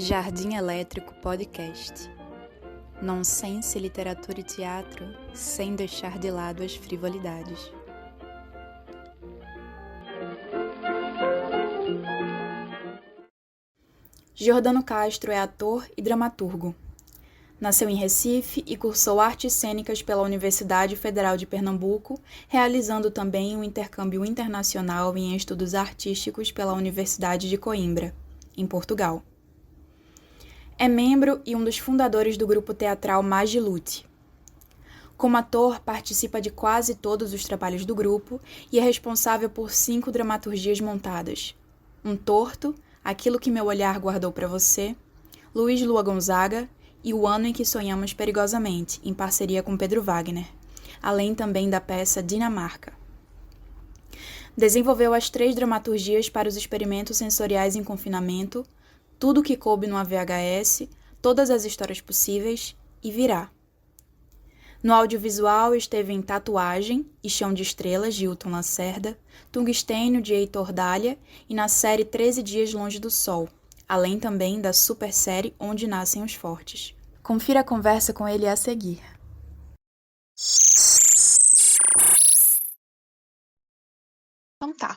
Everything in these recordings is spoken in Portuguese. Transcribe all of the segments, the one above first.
Jardim Elétrico Podcast. Nonsense, literatura e teatro, sem deixar de lado as frivolidades. Giordano Castro é ator e dramaturgo. Nasceu em Recife e cursou artes cênicas pela Universidade Federal de Pernambuco, realizando também um intercâmbio internacional em estudos artísticos pela Universidade de Coimbra, em Portugal. É membro e um dos fundadores do grupo teatral Magilute. Como ator, participa de quase todos os trabalhos do grupo e é responsável por 5 dramaturgias montadas: Um Torto, Aquilo que Meu Olhar Guardou para Você, Luiz Lua Gonzaga e O Ano em que Sonhamos Perigosamente, em parceria com Pedro Wagner, além também da peça Dinamarca. Desenvolveu as 3 dramaturgias para os experimentos sensoriais em confinamento, Tudo que Coube no VHS, Todas as Histórias Possíveis e Virá. No audiovisual esteve em Tatuagem e Chão de Estrelas, de Hilton Lacerda, Tungstênio, de Heitor Dália, e na série 13 Dias Longe do Sol, além também da super série Onde Nascem os Fortes. Confira a conversa com ele a seguir. Então tá.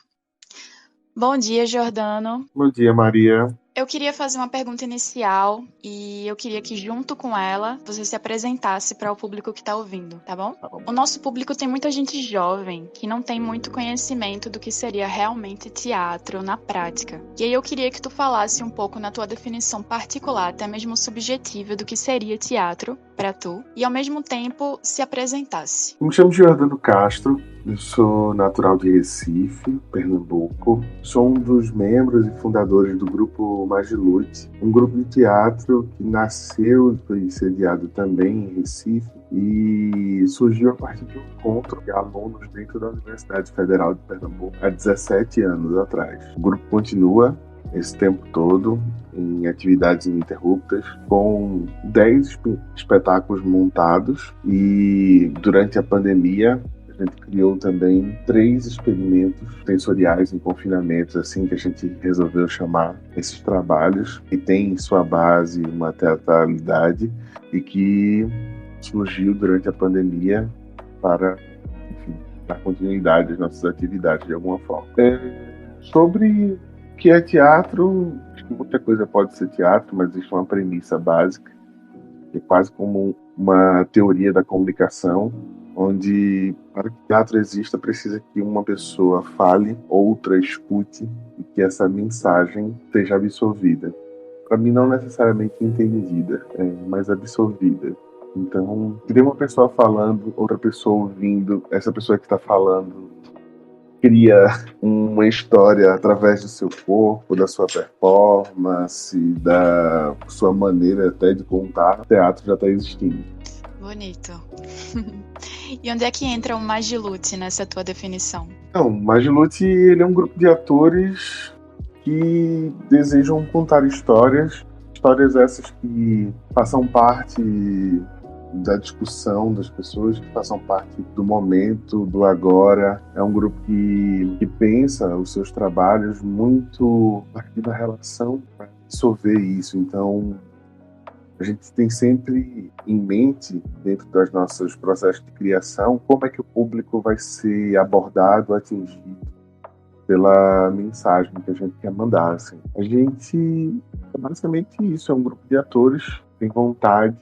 Bom dia, Giordano. Bom dia, Maria. Eu queria fazer uma pergunta inicial e eu queria que, junto com ela, você se apresentasse para o público que está ouvindo, tá bom? Tá bom. O nosso público tem muita gente jovem que não tem muito conhecimento do que seria realmente teatro na prática. E aí eu queria que tu falasse um pouco na tua definição particular, até mesmo subjetiva, do que seria teatro para tu e, ao mesmo tempo, se apresentasse. Eu me chamo Giordano Castro. Eu sou natural de Recife, Pernambuco. Sou um dos membros e fundadores do grupo Magilute, um grupo de teatro que nasceu e foi sediado também em Recife e surgiu a partir de um encontro de alunos dentro da Universidade Federal de Pernambuco há 17 anos atrás. O grupo continua esse tempo todo em atividades ininterruptas, com 10 espetáculos montados, e durante a pandemia a gente criou também 3 experimentos sensoriais em confinamentos, assim que a gente resolveu chamar esses trabalhos, que tem em sua base uma teatralidade e que surgiu durante a pandemia para, enfim, dar continuidade às nossas atividades de alguma forma. Sobre o que é teatro, acho que muita coisa pode ser teatro, mas existe uma premissa básica, que é quase como uma teoria da comunicação, onde para que o teatro exista precisa que uma pessoa fale, outra escute e que essa mensagem seja absorvida. Para mim, não necessariamente entendida, mas absorvida. Então, se tem uma pessoa falando, outra pessoa ouvindo, essa pessoa que está falando cria uma história através do seu corpo, da sua performance, da sua maneira até de contar. O teatro já está existindo. Bonito. E onde é que entra o Magilute nessa tua definição? Não, o Magilute, ele é um grupo de atores que desejam contar histórias essas que façam parte da discussão das pessoas, que façam parte do momento, do agora. É um grupo que pensa os seus trabalhos muito a partir da relação para dissolver isso. Então, a gente tem sempre em mente, dentro dos nossos processos de criação, como é que o público vai ser abordado, atingido pela mensagem que a gente quer mandar. Assim. A gente é basicamente isso, é um grupo de atores que tem vontade,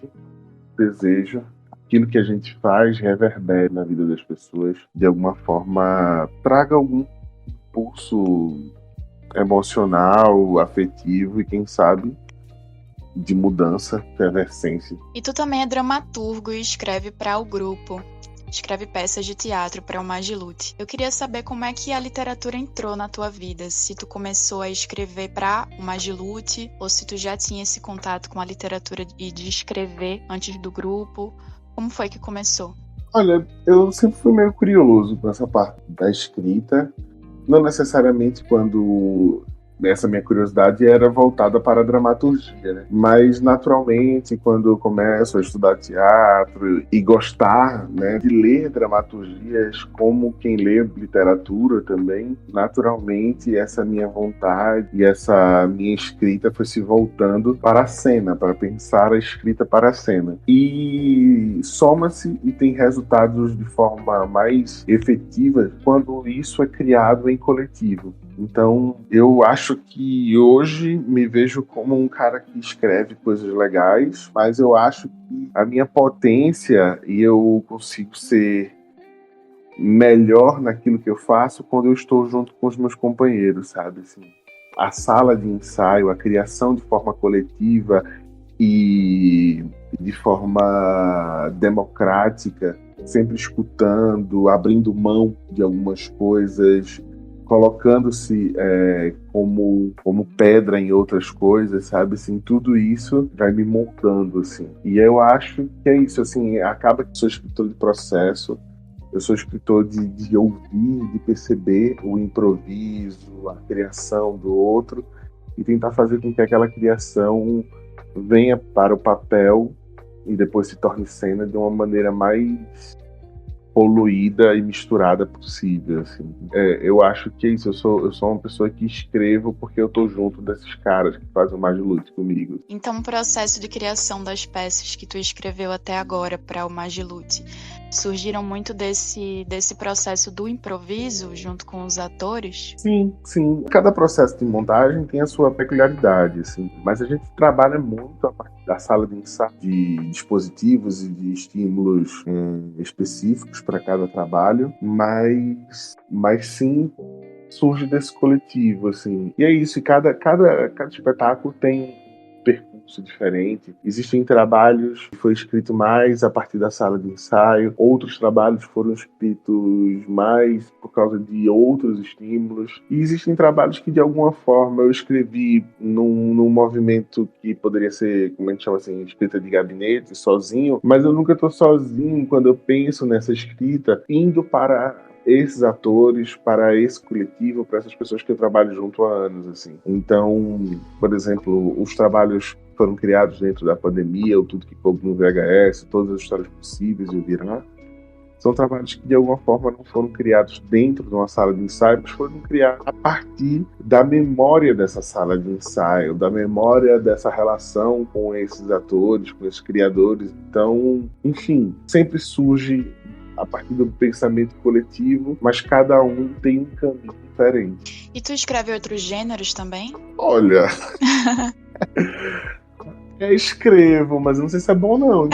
desejo, aquilo que a gente faz reverbere na vida das pessoas, de alguma forma traga algum impulso emocional, afetivo e, quem sabe, de mudança, efervescência. E tu também é dramaturgo e escreve para o grupo. Escreve peças de teatro para o Magilute. Eu queria saber como é que a literatura entrou na tua vida. Se tu começou a escrever para o Magilute ou se tu já tinha esse contato com a literatura e de escrever antes do grupo. Como foi que começou? Olha, eu sempre fui meio curioso com essa parte da escrita. Não necessariamente quando essa minha curiosidade era voltada para a dramaturgia, né? Mas, naturalmente, quando eu começo a estudar teatro e gostar, né, de ler dramaturgias como quem lê literatura também, naturalmente, essa minha vontade e essa minha escrita foi se voltando para a cena, para pensar a escrita para a cena. E soma-se e tem resultados de forma mais efetiva quando isso é criado em coletivo. Então, eu acho que hoje me vejo como um cara que escreve coisas legais, mas eu acho que a minha potência e eu consigo ser melhor naquilo que eu faço quando eu estou junto com os meus companheiros, sabe? Assim, a sala de ensaio, a criação de forma coletiva e de forma democrática, sempre escutando, abrindo mão de algumas coisas, colocando-se como pedra em outras coisas, sabe? Assim, tudo isso vai me moldando, assim. E eu acho que é isso, assim, acaba que sou escritor de processo, eu sou escritor de ouvir, de perceber o improviso, a criação do outro e tentar fazer com que aquela criação venha para o papel e depois se torne cena de uma maneira mais poluída e misturada possível, assim. Eu acho que é isso, eu sou uma pessoa que escrevo porque eu tô junto desses caras que fazem o Magilute comigo. Então, o processo de criação das peças que tu escreveu até agora para o Magilute surgiram muito desse processo do improviso junto com os atores? Sim, sim. Cada processo de montagem tem a sua peculiaridade, assim. Mas a gente trabalha muito a partir da sala de ensaio, de dispositivos e de estímulos específicos para cada trabalho, mas sim surge desse coletivo, assim. E é isso, e cada espetáculo tem um percurso diferente. Existem trabalhos que foi escrito mais a partir da sala de ensaio, outros trabalhos foram escritos mais por causa de outros estímulos, e existem trabalhos que de alguma forma eu escrevi num movimento que poderia ser, como a gente chama assim, escrita de gabinete, sozinho, mas eu nunca estou sozinho quando eu penso nessa escrita, indo para esses atores, para esse coletivo, para essas pessoas que eu trabalho junto há anos, assim. Então, por exemplo, os trabalhos foram criados dentro da pandemia, o Tudo que Coube no VHS, todas as histórias possíveis e o Virá, são trabalhos que de alguma forma não foram criados dentro de uma sala de ensaio, mas foram criados a partir da memória dessa sala de ensaio, da memória dessa relação com esses atores, com esses criadores. Então, enfim, sempre surge a partir do pensamento coletivo, mas cada um tem um caminho diferente. E tu escreve outros gêneros também? Olha, escrevo, mas não sei se é bom não.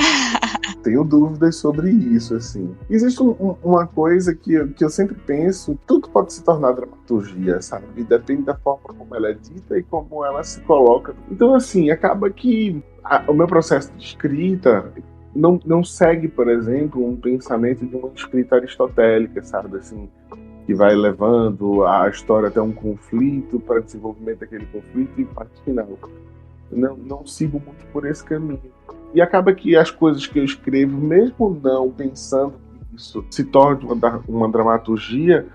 Tenho dúvidas sobre isso, assim. Existe uma coisa que eu sempre penso, tudo pode se tornar dramaturgia, sabe? E depende da forma como ela é dita e como ela se coloca. Então, assim, acaba que o meu processo de escrita não segue, por exemplo, um pensamento de uma escrita aristotélica, sabe? Assim, que vai levando a história até um conflito, para desenvolvimento daquele conflito e parte final. Não sigo muito por esse caminho. E acaba que as coisas que eu escrevo, mesmo não pensando que isso se torne uma dramaturgia,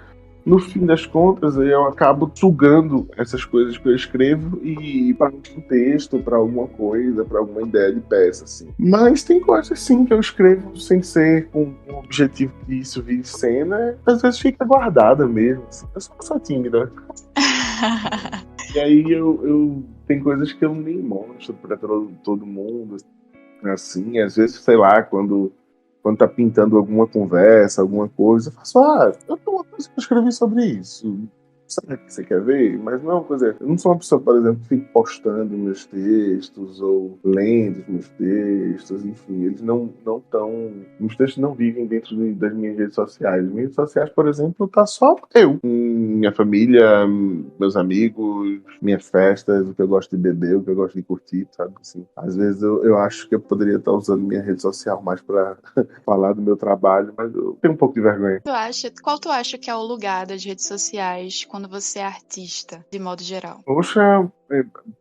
no fim das contas eu acabo sugando essas coisas que eu escrevo e para um texto, para alguma coisa, para alguma ideia de peça, assim. Mas tem coisas sim que eu escrevo sem ser com o objetivo que isso vire cena, às vezes fica guardada mesmo, assim. Eu sou uma pessoa tímida. E aí eu tem coisas que eu nem mostro para todo mundo, assim, às vezes, sei lá, quando tá pintando alguma conversa, alguma coisa, eu faço, eu tenho uma coisa que eu escrevi sobre isso. Sabe o que você quer ver? Mas não é uma coisa... Eu não sou uma pessoa, por exemplo, que fica postando meus textos ou lendo os meus textos, enfim, eles não estão... Meus textos não vivem dentro das minhas redes sociais. As minhas redes sociais, por exemplo, tá só eu. Minha família, meus amigos, minhas festas, o que eu gosto de beber, o que eu gosto de curtir, sabe? Assim, às vezes eu acho que eu poderia estar usando minha rede social mais para falar do meu trabalho, mas eu tenho um pouco de vergonha. Qual tu acha que é o lugar das redes sociais quando você é artista, de modo geral? Poxa,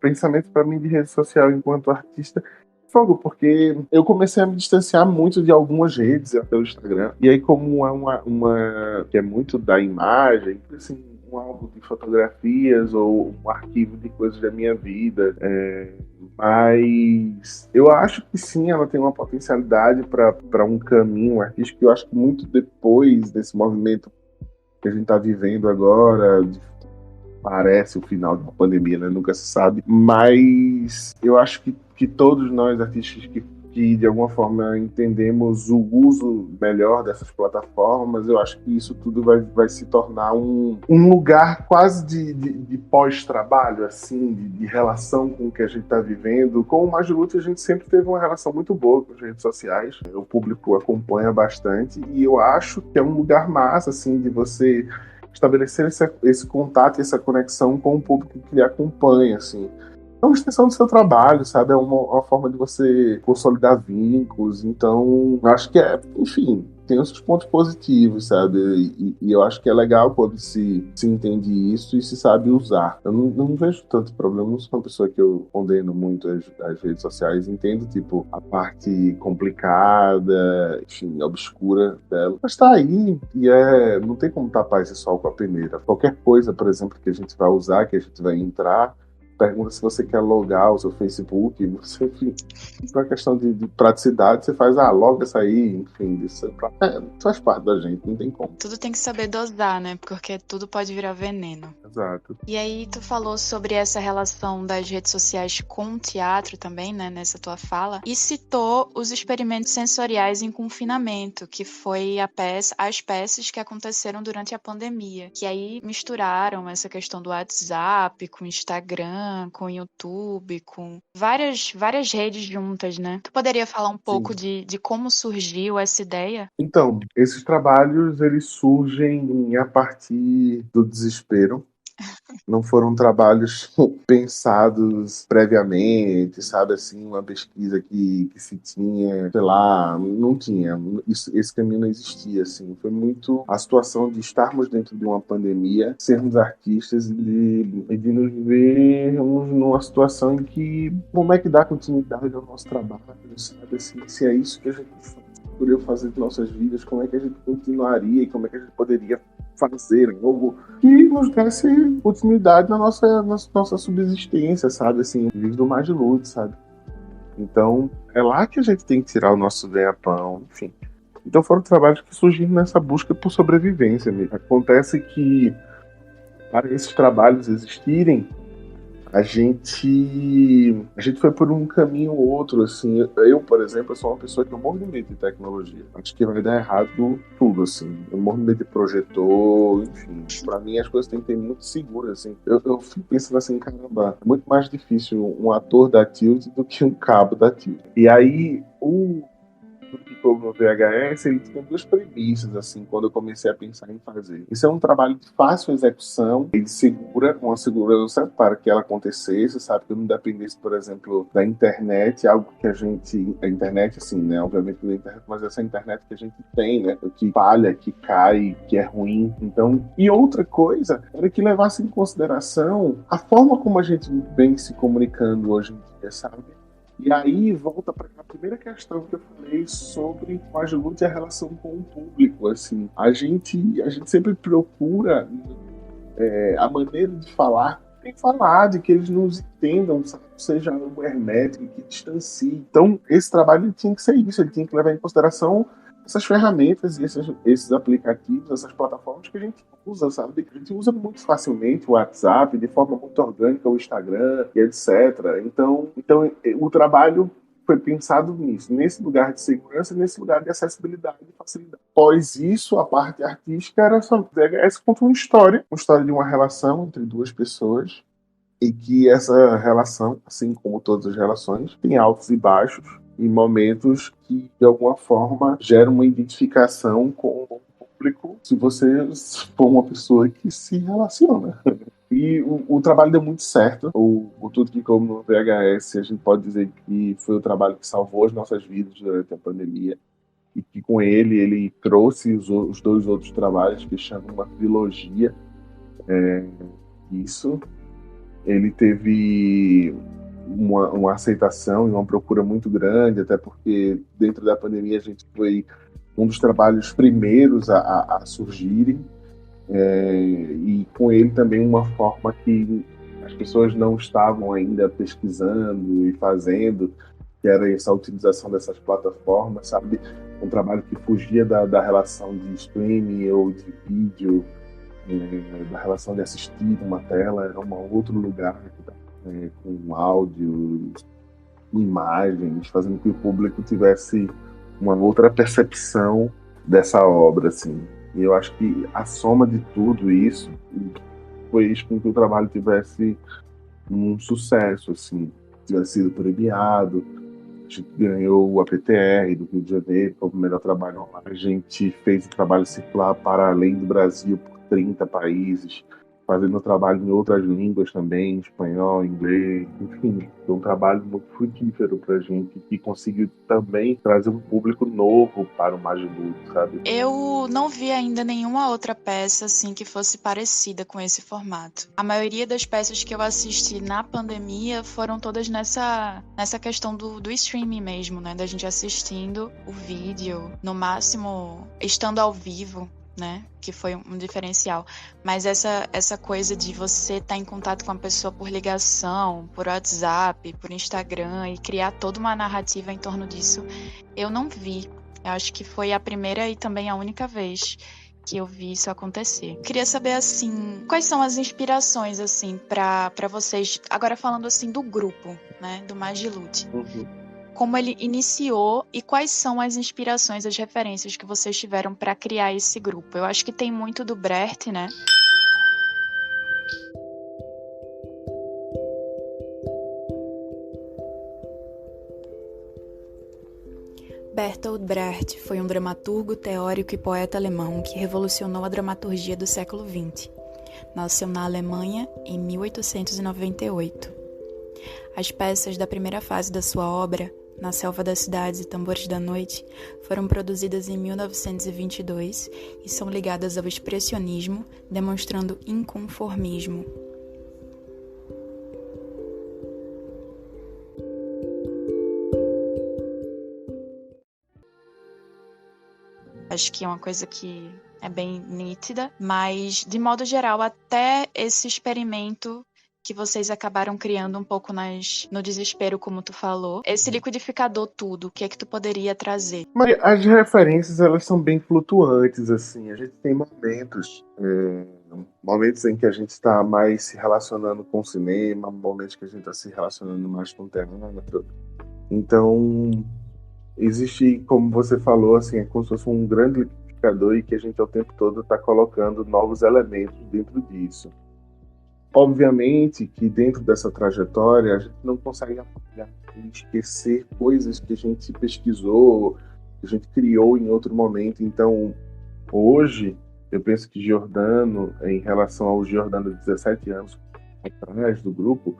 pensamento para mim de rede social enquanto artista, fogo, porque eu comecei a me distanciar muito de algumas redes, até o Instagram, e aí como é uma que é muito da imagem, assim, um álbum de fotografias ou um arquivo de coisas da minha vida. Mas eu acho que sim, ela tem uma potencialidade para um caminho artístico. Eu acho que muito depois desse movimento que a gente está vivendo agora, parece o final da pandemia, né? Nunca se sabe. Mas eu acho que todos nós, artistas que de alguma forma entendemos o uso melhor dessas plataformas, eu acho que isso tudo vai se tornar um lugar quase de pós-trabalho, assim, de relação com o que a gente está vivendo. Com o Magilute, a gente sempre teve uma relação muito boa com as redes sociais, o público acompanha bastante, e eu acho que é um lugar massa, assim, de você estabelecer esse contato, essa conexão com o público que lhe acompanha, assim. É uma extensão do seu trabalho, sabe? É uma forma de você consolidar vínculos. Então, acho que enfim, tem os seus pontos positivos, sabe? E eu acho que é legal quando se entende isso e se sabe usar. Eu não vejo tanto problema. Não sou uma pessoa que eu condeno muito as redes sociais. Entendo, tipo, a parte complicada, enfim, obscura dela. Mas tá aí e não tem como tapar esse sol com a peneira. Qualquer coisa, por exemplo, que a gente vai usar, que a gente vai entrar, pergunta se você quer logar o seu Facebook, você, enfim, por uma questão de praticidade, você faz, loga essa aí, enfim, isso faz parte da gente, não tem como. Tudo tem que saber dosar, né? Porque tudo pode virar veneno. Exato. E aí tu falou sobre essa relação das redes sociais com o teatro também, né, nessa tua fala, e citou os experimentos sensoriais em confinamento, que foi as peças que aconteceram durante a pandemia, que aí misturaram essa questão do WhatsApp com Instagram, com YouTube, com várias redes juntas, né? Tu poderia falar um pouco de como surgiu essa ideia? Então, esses trabalhos, eles surgem a partir do desespero. Não foram trabalhos pensados previamente, sabe, assim, uma pesquisa que se tinha, sei lá, não tinha. Esse caminho não existia, assim. Foi muito a situação de estarmos dentro de uma pandemia, sermos artistas e de nos vermos numa situação em que como é que dá continuidade ao nosso trabalho, sabe, assim, se é isso que a gente escolheu fazer de nossas vidas, como é que a gente continuaria e como é que a gente poderia fazer algo que nos desse continuidade na nossa subsistência, sabe? Assim, vive do Magilute, sabe? Então, é lá que a gente tem que tirar o nosso ganha-pão, enfim. Então foram trabalhos que surgiram nessa busca por sobrevivência mesmo. Acontece que, para esses trabalhos existirem, a gente foi por um caminho ou outro, assim. Eu, por exemplo, sou uma pessoa que eu morro de medo de tecnologia. Acho que vai dar errado tudo, assim. Eu morro de medo de projetor, enfim. Pra mim, as coisas têm que ser muito seguras, assim. Eu fico pensando assim, caramba, é muito mais difícil um ator da Tilt do que um cabo da Tilt. E aí, no VHS, ele tinha duas premissas, assim, quando eu comecei a pensar em fazer. Isso é um trabalho de fácil execução, ele segura, com a segurança para que ela acontecesse, sabe? Que eu não dependesse, por exemplo, da internet, algo que a internet, assim, né? Obviamente da internet, mas essa internet que a gente tem, né? Que falha, que cai, que é ruim. Então, e outra coisa era que levasse em consideração a forma como a gente vem se comunicando hoje em dia, sabe? E aí volta para a primeira questão que eu falei sobre o Magilute e a relação com o público. Assim, a gente sempre procura a maneira de falar, tem que falar, de que eles nos entendam, sabe? Seja algo hermético, que distancie. Então, esse trabalho tinha que ser isso, ele tinha que levar em consideração essas ferramentas e esses aplicativos, essas plataformas que a gente usa, sabe? A gente usa muito facilmente o WhatsApp, de forma muito orgânica, o Instagram e etc. Então o trabalho foi pensado nisso, nesse lugar de segurança, nesse lugar de acessibilidade e facilidade. Após isso, a parte artística era só essa conta uma história de uma relação entre duas pessoas, e que essa relação, assim como todas as relações, tem altos e baixos, em momentos que, de alguma forma, geram uma identificação com o público, se você for uma pessoa que se relaciona. E o trabalho deu muito certo. O Tudo Que Como no VHS, a gente pode dizer que foi o trabalho que salvou as nossas vidas durante a pandemia. E que com ele trouxe os dois outros trabalhos, que chamam uma trilogia. Isso. Ele teve uma aceitação e uma procura muito grande, até porque dentro da pandemia a gente foi um dos trabalhos primeiros a surgirem. e com ele também uma forma que as pessoas não estavam ainda pesquisando e fazendo, que era essa utilização dessas plataformas, sabe? Um trabalho que fugia da relação de streaming ou de vídeo, da relação de assistir uma tela, era um outro lugar, com áudio, imagens, fazendo que o público tivesse uma outra percepção dessa obra, assim. E eu acho que a soma de tudo isso fez com que o trabalho tivesse um sucesso, assim, tivesse sido premiado. A gente ganhou o APTR do Rio de Janeiro como o melhor trabalho online. A gente fez o trabalho circular para além do Brasil por 30 países, fazendo trabalho em outras línguas também, espanhol, inglês, enfim. Foi um trabalho muito frutífero para a gente, que conseguiu também trazer um público novo para o Magilute, sabe? Eu não vi ainda nenhuma outra peça assim que fosse parecida com esse formato. A maioria das peças que eu assisti na pandemia foram todas nessa questão do streaming mesmo, né? Da gente assistindo o vídeo, no máximo estando ao vivo, né? Que foi um diferencial. Mas essa coisa de você estar em contato com a pessoa por ligação, por WhatsApp, por Instagram e criar toda uma narrativa em torno disso, eu não vi. Eu acho que foi a primeira e também a única vez que eu vi isso acontecer. Queria saber, assim, quais são as inspirações, assim, para vocês, agora falando, assim, do grupo, né, do Magilute. Como ele iniciou e quais são as inspirações, as referências que vocês tiveram para criar esse grupo? Eu acho que tem muito do Brecht, né? Bertolt Brecht foi um dramaturgo, teórico e poeta alemão que revolucionou a dramaturgia do século XX. Nasceu na Alemanha em 1898. As peças da primeira fase da sua obra, Na Selva das Cidades e Tambores da Noite, foram produzidas em 1922 e são ligadas ao expressionismo, demonstrando inconformismo. Acho que é uma coisa que é bem nítida, mas, de modo geral, até esse experimento que vocês acabaram criando um pouco no desespero, como tu falou, esse liquidificador tudo, o que é que tu poderia trazer? Mas as referências, elas são bem flutuantes, assim. A gente tem momentos em que a gente está mais se relacionando com o cinema, momentos que a gente está se relacionando mais com o teatro. Então, existe, como você falou, assim, é como se fosse um grande liquidificador e que a gente, ao tempo todo, está colocando novos elementos dentro disso. Obviamente que dentro dessa trajetória a gente não consegue apagar e esquecer coisas que a gente pesquisou, que a gente criou em outro momento. Então, hoje, eu penso que Giordano, em relação ao Giordano de 17 anos atrás do grupo,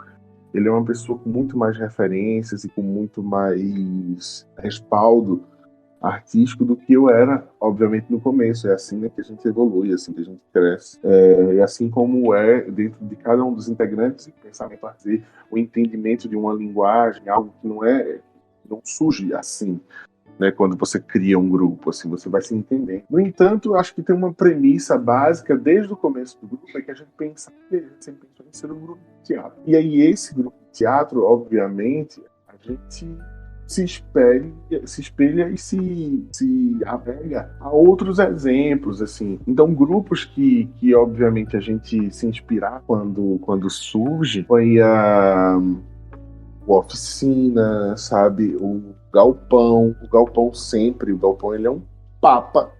ele é uma pessoa com muito mais referências e com muito mais respaldo artístico do que eu era, obviamente, no começo. É assim, né, que a gente evolui, é assim que a gente cresce. E assim como é dentro de cada um dos integrantes, o pensamento fazer o entendimento de uma linguagem, algo que não surge assim, né, quando você cria um grupo, assim, você vai se entender. No entanto, eu acho que tem uma premissa básica desde o começo do grupo, é que a gente sempre pensou em ser um grupo de teatro. E aí esse grupo de teatro, obviamente, a gente se espelha e se apega a outros exemplos, assim. Então, grupos que obviamente a gente se inspirar quando surge foi o Oficina, sabe? O Galpão sempre. O Galpão, ele é um papa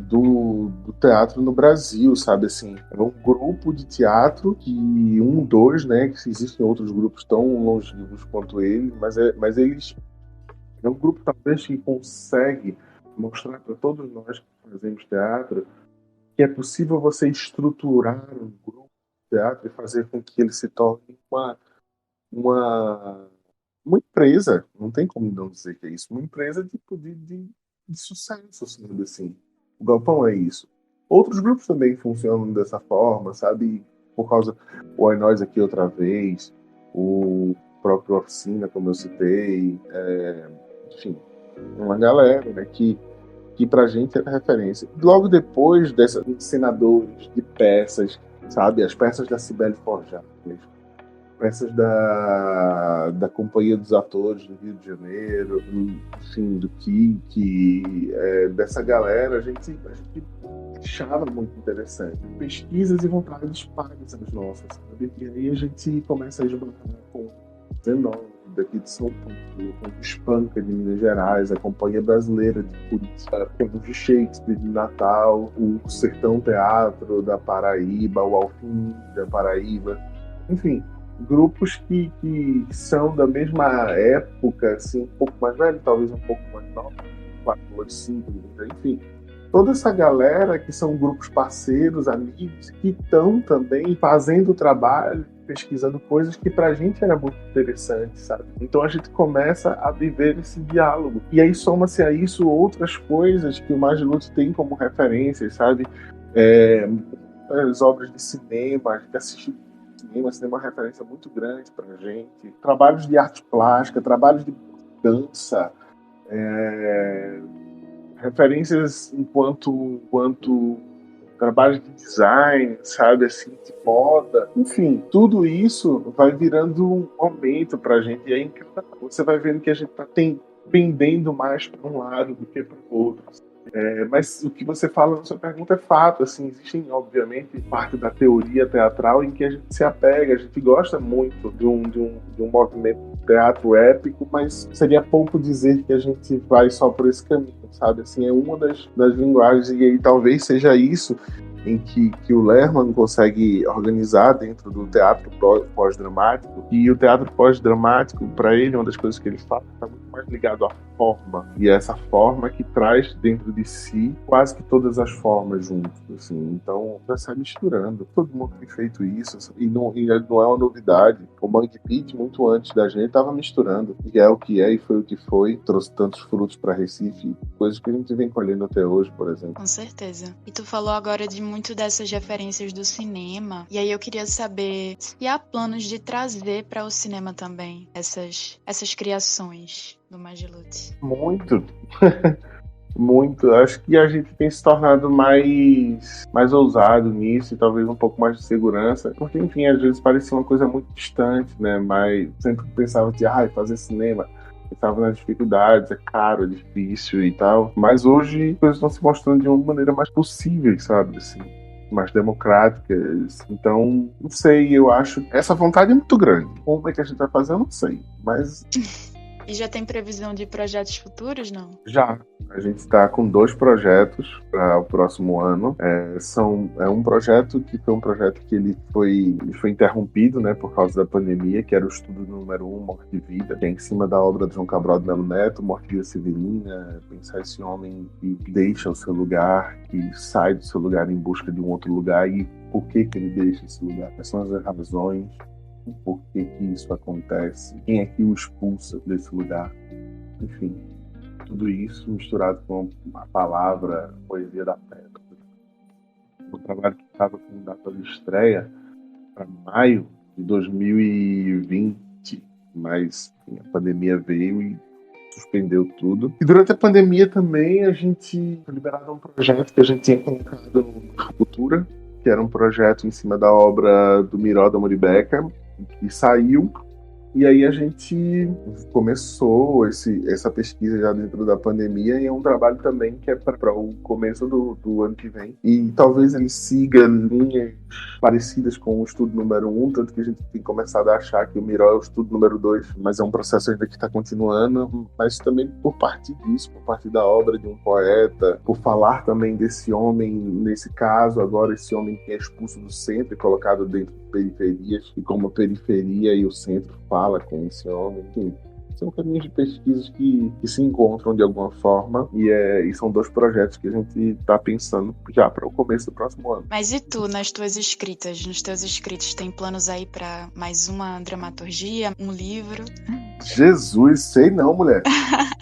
do teatro no Brasil, sabe, assim, é um grupo de teatro que dois, né, que existem outros grupos tão longínquos quanto ele, mas eles é um grupo talvez que consegue mostrar para todos nós que fazemos teatro que é possível você estruturar um grupo de teatro e fazer com que ele se torne uma, uma empresa, não tem como não dizer que é isso, uma empresa de sucesso, sabe, assim. O Galpão é isso. Outros grupos também funcionam dessa forma, sabe? Por causa o É Nós Aqui Outra Vez, o próprio Oficina, como eu citei, enfim, uma galera, né, que que pra gente era referência. Logo depois desses encenadores de peças, sabe? As peças da Cibele Forjado, peças da Companhia dos Atores do Rio de Janeiro, enfim, do Kiki, dessa galera, a gente achava muito interessante. Pesquisas e vontades pagas as nossas, sabe? E aí a gente começa a esbarrar com 19 daqui de São Paulo, com o Espanca de Minas Gerais, a Companhia Brasileira de Curitiba, temos de Shakespeare de Natal, o Sertão Teatro da Paraíba, o Alfim da Paraíba, enfim, grupos que são da mesma época, assim, um pouco mais velho, talvez um pouco mais novo, 4, 5, enfim. Toda essa galera que são grupos parceiros, amigos, que estão também fazendo trabalho, pesquisando coisas que pra gente era muito interessante, sabe? Então a gente começa a viver esse diálogo. E aí soma-se a isso outras coisas que o Mais de Luto tem como referências, sabe? As obras de cinema, a gente assiste cinema é uma referência muito grande pra gente. Trabalhos de arte plástica, trabalhos de dança, referências enquanto trabalho de design, sabe, assim, de moda, enfim, tudo isso vai virando um momento pra gente, e aí você vai vendo que a gente tá pendendo mais para um lado do que para o outro. Mas o que você fala na sua pergunta é fato, assim, existem, obviamente, parte da teoria teatral em que a gente se apega, a gente gosta muito de um movimento de teatro épico, mas seria pouco dizer que a gente vai só por esse caminho, sabe? Assim, é uma das linguagens, e aí talvez seja isso em que o Lerman consegue organizar dentro do teatro pós-dramático, e o teatro pós-dramático, para ele, uma das coisas que ele fala, está muito mais ligado à forma, e é essa forma que traz dentro de si quase que todas as formas juntos, assim. Então vai se misturando, todo mundo tem feito isso, e não é uma novidade. O Mangue Pit, muito antes da gente, estava misturando, e é o que é, e foi o que foi, trouxe tantos frutos para Recife, coisas que a gente vem colhendo até hoje, por exemplo. Com certeza. E tu falou agora de muito dessas referências do cinema, e aí eu queria saber se há planos de trazer para o cinema também essas criações do Mais de Luto. Muito. Muito. Acho que a gente tem se tornado mais ousado nisso, e talvez um pouco mais de segurança, porque, enfim, às vezes parecia uma coisa muito distante, né? Mas sempre pensava de fazer cinema, estava nas dificuldades, é caro, é difícil e tal. Mas hoje as coisas estão se mostrando de uma maneira mais possível, sabe? Assim, mais democráticas. Então, não sei, eu acho essa vontade é muito grande. Como é que a gente vai fazer, eu não sei. Mas E já tem previsão de projetos futuros, não? já. A gente está com 2 projetos para o próximo ano. É um projeto que foi um projeto que ele foi interrompido, né, por causa da pandemia, que era o estudo número 1, Morte e Vida, que é em cima da obra de João Cabral de Melo Neto, Morte Severina, pensar esse homem que deixa o seu lugar, que sai do seu lugar em busca de um outro lugar, e por que ele deixa esse lugar, quais são as razões, por que isso acontece, quem é que o expulsa desse lugar, enfim, tudo isso misturado com a palavra, a poesia da pedra. O trabalho que estava com data de estreia para maio de 2020, mas enfim, a pandemia veio e suspendeu tudo. E durante a pandemia também a gente foi liberado um projeto que a gente tinha colocado no Cultura, que era um projeto em cima da obra do Miró da Muribeca, que saiu, e aí a gente começou essa pesquisa já dentro da pandemia, e é um trabalho também que é para o começo do ano que vem, e talvez ele siga linhas parecidas com o estudo número 1, tanto que a gente tem começado a achar que o Miró é o estudo número 2, mas é um processo ainda que está continuando, mas também por parte disso, por parte da obra de um poeta, por falar também desse homem, nesse caso agora, esse homem que é expulso do centro e colocado dentro de periferias, e como a periferia e o centro fala com esse homem, enfim. São caminhos de pesquisas que se encontram de alguma forma, e são 2 projetos que a gente está pensando já para o começo do próximo ano. Mas e tu, nas tuas escritas? Nos teus escritos, tem planos aí para mais uma dramaturgia, um livro? Jesus, sei não, mulher.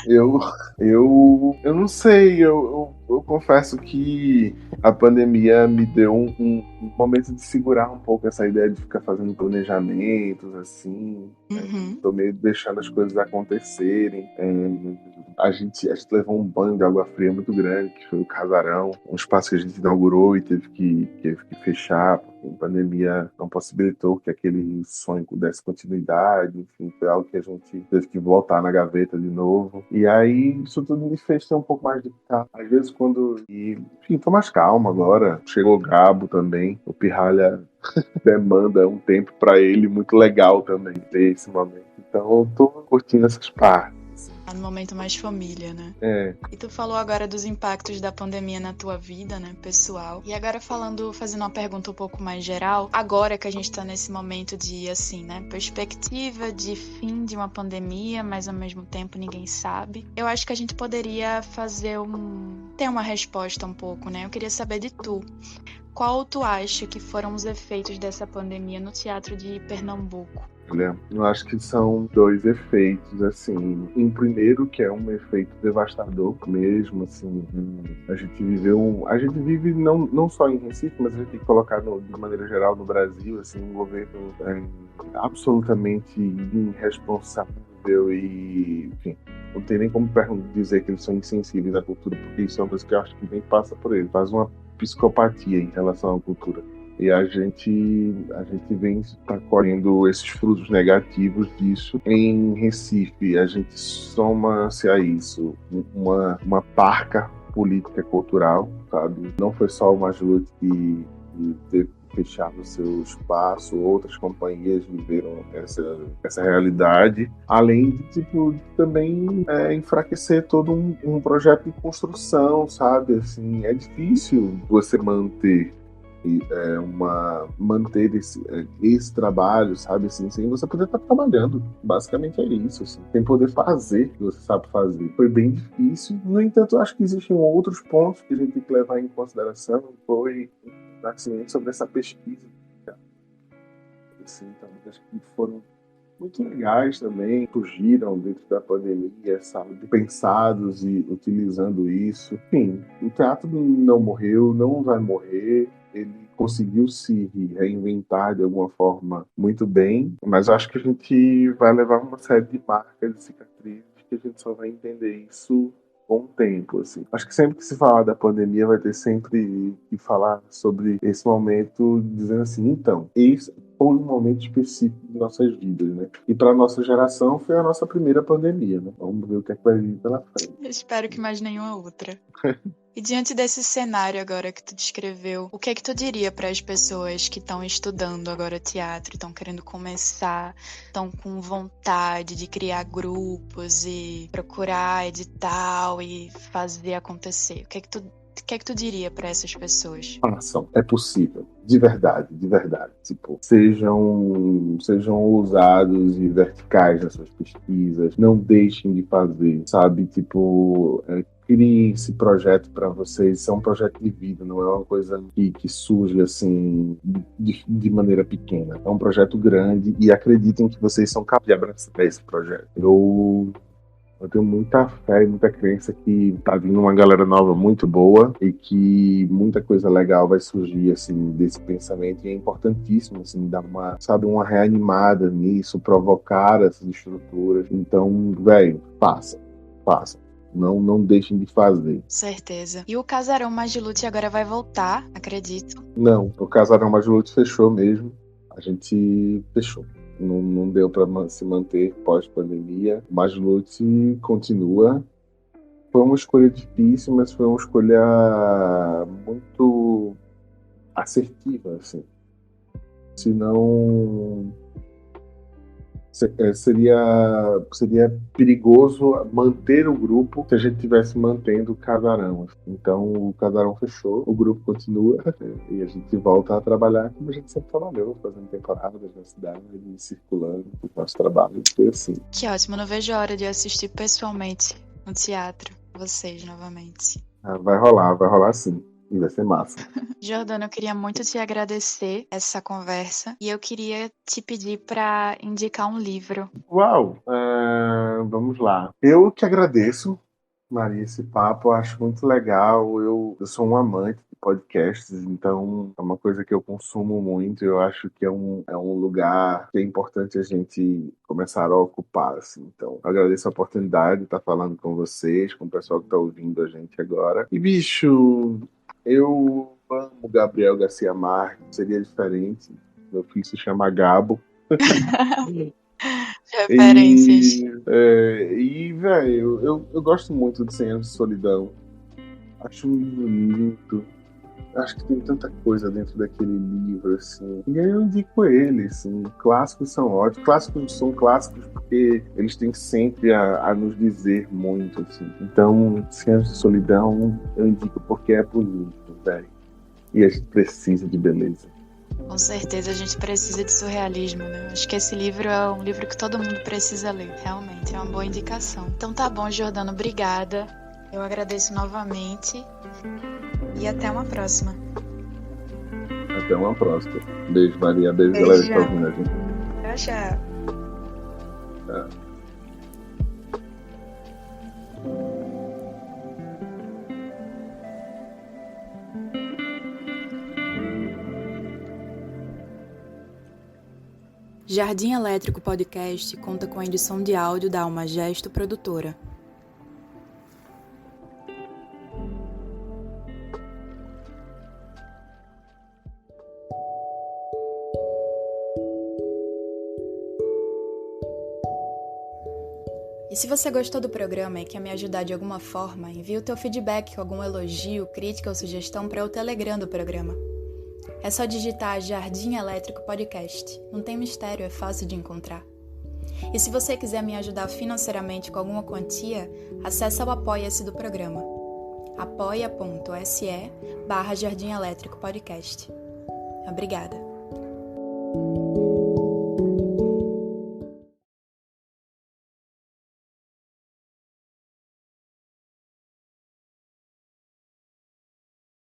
Eu não sei, eu eu confesso que a pandemia me deu um momento de segurar um pouco essa ideia de ficar fazendo planejamentos, assim. Uhum. Tô meio deixando as coisas acontecerem. A gente levou um banho de água fria muito grande, que foi o Casarão, um espaço que a gente inaugurou e teve que fechar, porque a pandemia não possibilitou que aquele sonho desse continuidade, enfim, foi algo que a gente teve que voltar na gaveta de novo. E aí, isso tudo me fez ter um pouco mais de calma. Às vezes, enfim, tô mais calmo agora. Chegou o Gabo também, o Pirralha demanda um tempo para ele muito legal também ter esse momento. Então eu tô curtindo essas partes. Tá no momento mais família, né? É, E tu falou agora dos impactos da pandemia na tua vida, né, pessoal. E agora fazendo uma pergunta um pouco mais geral, agora que a gente tá nesse momento de, assim, né, perspectiva de fim de uma pandemia, mas ao mesmo tempo ninguém sabe. Eu acho que a gente poderia ter uma resposta um pouco, né? Eu queria saber de tu. Qual tu acha que foram os efeitos dessa pandemia no teatro de Pernambuco? olha, eu acho que são dois efeitos, assim. Um primeiro, que é um efeito devastador mesmo, assim. A gente vive não só em Recife, mas a gente tem que colocar de maneira geral no Brasil, assim, um governo absolutamente irresponsável e, enfim, não tem nem como dizer que eles são insensíveis à cultura, porque isso é uma coisa que eu acho que nem passa por eles. Faz uma psicopatia em relação à cultura. E a gente vem colhendo esses frutos negativos disso. Em Recife, a gente soma-se a isso uma parca política cultural, sabe? Não foi só o Majute que teve que fechar o seu espaço, outras companhias viveram essa realidade, além de também enfraquecer todo um projeto de construção, sabe? Assim, é difícil você manter esse trabalho, sabe, assim, sem você poder estar trabalhando. Basicamente é isso, assim, sem poder fazer o que você sabe fazer. Foi bem difícil. No entanto, eu acho que existem outros pontos que a gente tem que levar em consideração. Foi assim, sobre essa pesquisa, assim, então, acho que foram muito legais também, surgiram dentro da pandemia, sabe, pensados e utilizando isso. Enfim, o teatro não morreu, não vai morrer, ele conseguiu se reinventar de alguma forma muito bem, mas eu acho que a gente vai levar uma série de marcas, de cicatrizes, que a gente só vai entender isso com o tempo, assim. Acho que sempre que se falar da pandemia vai ter sempre que falar sobre esse momento, dizendo assim, então, esse foi um momento específico de nossas vidas, né? E para nossa geração foi a nossa primeira pandemia, né? Vamos ver o que é que vai vir pela frente. Eu espero que mais nenhuma outra. E diante desse cenário agora que tu descreveu, o que é que tu diria para as pessoas que estão estudando agora teatro, estão querendo começar, estão com vontade de criar grupos e procurar edital e fazer acontecer? O que é que tu diria para essas pessoas? Façam, é possível, de verdade, de verdade. Tipo, sejam ousados e verticais nas suas pesquisas, não deixem de fazer, sabe? Tipo, criem esse projeto para vocês. Isso é um projeto de vida, não é uma coisa que surge assim de maneira pequena. É um projeto grande e acreditem que vocês são capazes de abraçar esse projeto. Eu tenho muita fé e muita crença que tá vindo uma galera nova muito boa e que muita coisa legal vai surgir, assim, desse pensamento. E é importantíssimo, assim, dar uma reanimada nisso, provocar essas estruturas. Então, velho, faça. Não deixem de fazer. Certeza. E o Casarão Magilute agora vai voltar, acredito. Não, o Casarão Majulute fechou mesmo. A gente fechou. Não deu para se manter pós-pandemia. Mas Lute continua. Foi uma escolha difícil, mas foi uma escolha muito assertiva, assim. Senão seria perigoso manter o grupo se a gente tivesse mantendo o Casarão. Então o Casarão fechou, o grupo continua e a gente volta a trabalhar como a gente sempre trabalhou, fazendo temporadas na cidade, circulando o nosso trabalho, foi assim. Que ótimo, não vejo a hora de assistir pessoalmente no teatro vocês novamente. Vai rolar sim. E vai ser massa. Jordana, eu queria muito te agradecer essa conversa e eu queria te pedir para indicar um livro. Uau! Vamos lá. Eu que agradeço Maria, esse papo eu acho muito legal. Eu sou um amante de podcasts, então é uma coisa que eu consumo muito. Eu acho que é um lugar que é importante a gente começar a ocupar, assim. Então, eu agradeço a oportunidade de estar falando com vocês, com o pessoal que está ouvindo a gente agora. E, bicho, eu amo Gabriel Garcia Marques, seria diferente. Meu filho se chama Gabo. Referências. Velho, eu gosto muito de 100 Anos de Solidão. Acho um livro lindo. Acho que tem tanta coisa dentro daquele livro, assim. E aí eu indico ele, assim. Clássicos são ótimos. Clássicos são clássicos porque eles têm sempre a nos dizer muito, assim. Então, 100 Anos de Solidão, eu indico porque é bonito, velho. E a gente precisa de beleza. Com certeza a gente precisa de surrealismo, né? Acho que esse livro é um livro que todo mundo precisa ler, realmente, é uma boa indicação. Então tá bom, Jordano, obrigada. Eu agradeço novamente e até uma próxima. Até uma próxima. Beijo, Maria. Beijo, galera que tá ouvindo a gente. Tchau, tchau. Tá. Jardim Elétrico Podcast conta com a edição de áudio da Alma Gesto Produtora. E se você gostou do programa e quer me ajudar de alguma forma, envie o teu feedback com algum elogio, crítica ou sugestão para o Telegram do programa. É só digitar Jardim Elétrico Podcast. Não tem mistério, é fácil de encontrar. E se você quiser me ajudar financeiramente com alguma quantia, acesse o Apoia-se do programa. apoia.se/Jardim Elétrico Podcast. Obrigada.